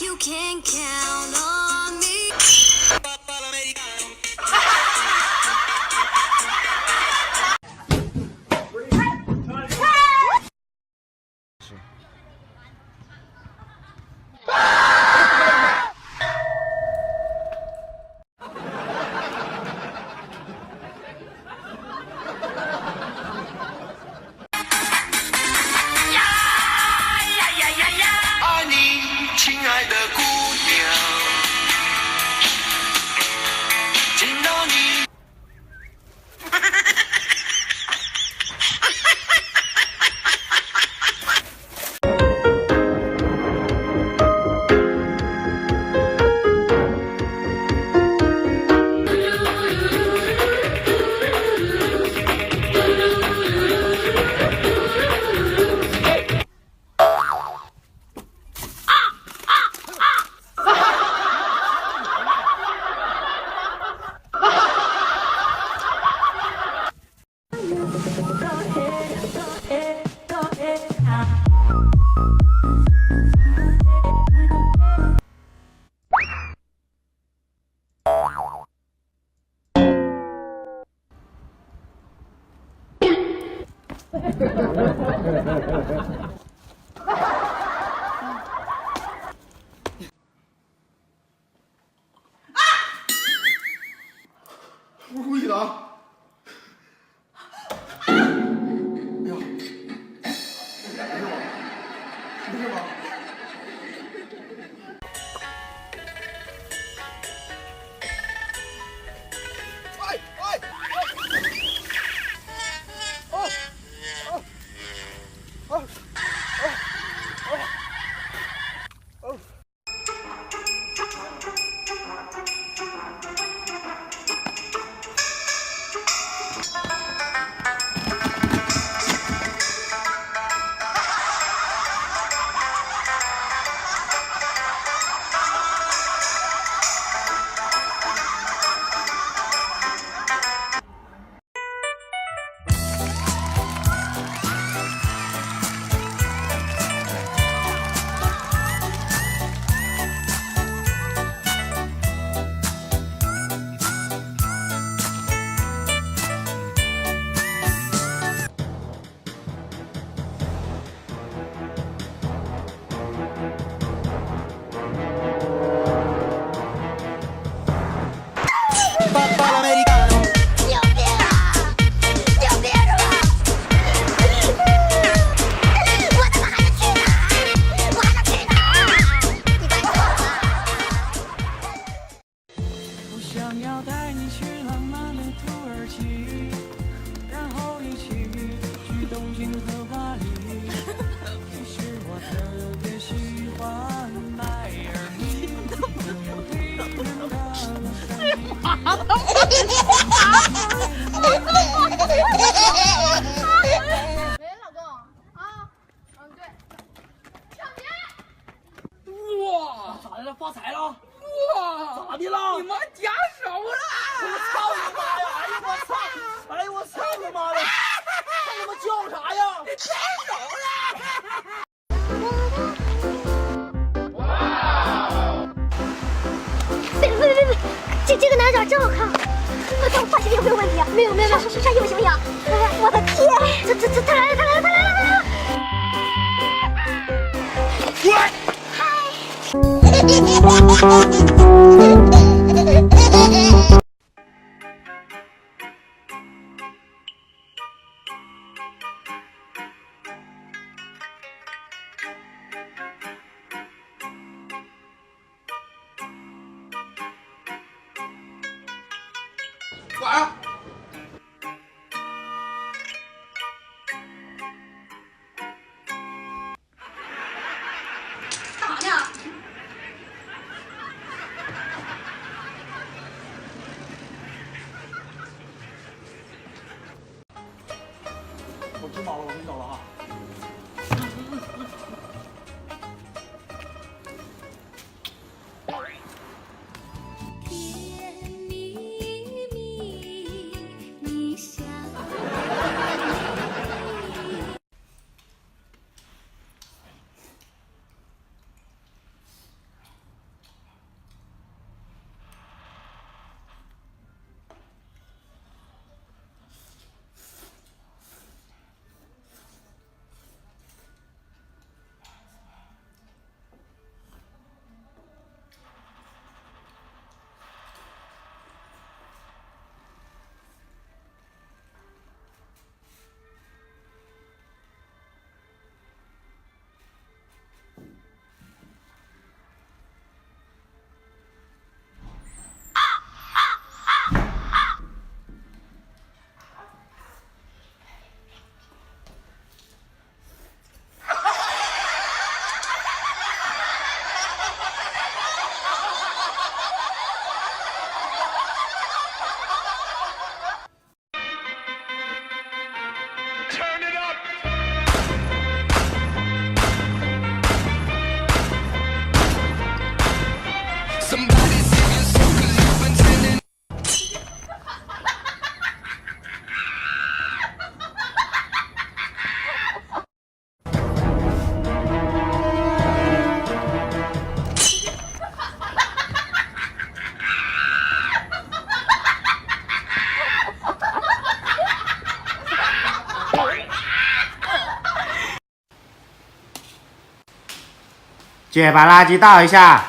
You can count on me. 爱你，亲爱的姑娘，见到你。不是故意的啊！哎呀，没事吧？哎哎！哦哦哦哦哦！想要带你去浪漫的土耳其，然后一起去东京和巴黎。其实我特别喜欢迈阿密，拥有迷人的喂，老公啊，对，抢劫！哇，咋的了？发财了？哇，咋的了？你妈夹手了！我操你妈呀！哎呀我操！哎呀我操他妈的！还他妈叫啥呀？夹手了！别，这个男角真好看，这发型有没有问题啊？没有，啥有行不行？我的天，他来了！干啥呀？干啥呢？我知道了，我跟你走了啊。甜蜜蜜，姐把垃圾倒一下。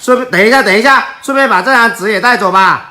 等一下，顺便把这张纸也带走吧。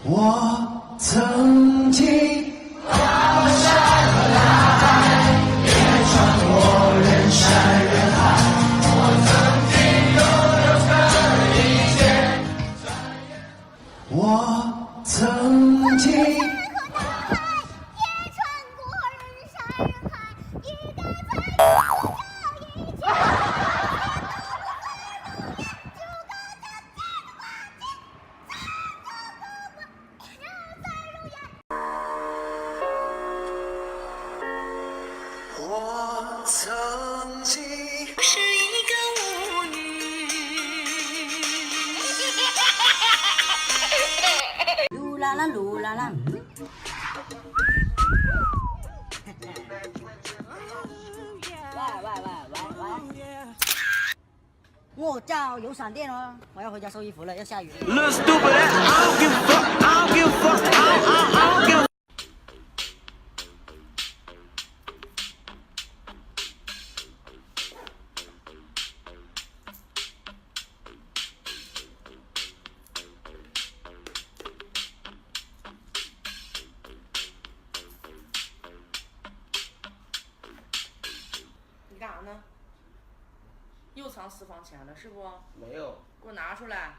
我曾经我曾经我曾经是一个舞女。噜啦啦噜啦啦。喂，我叫有闪电哦，我要回家收衣服了，要下雨了。 Little stupid ass, I don't give a fuck, I don't give a fuck, I don't give a 你干啥呢？又藏私房钱了是不？没有。给我拿出来。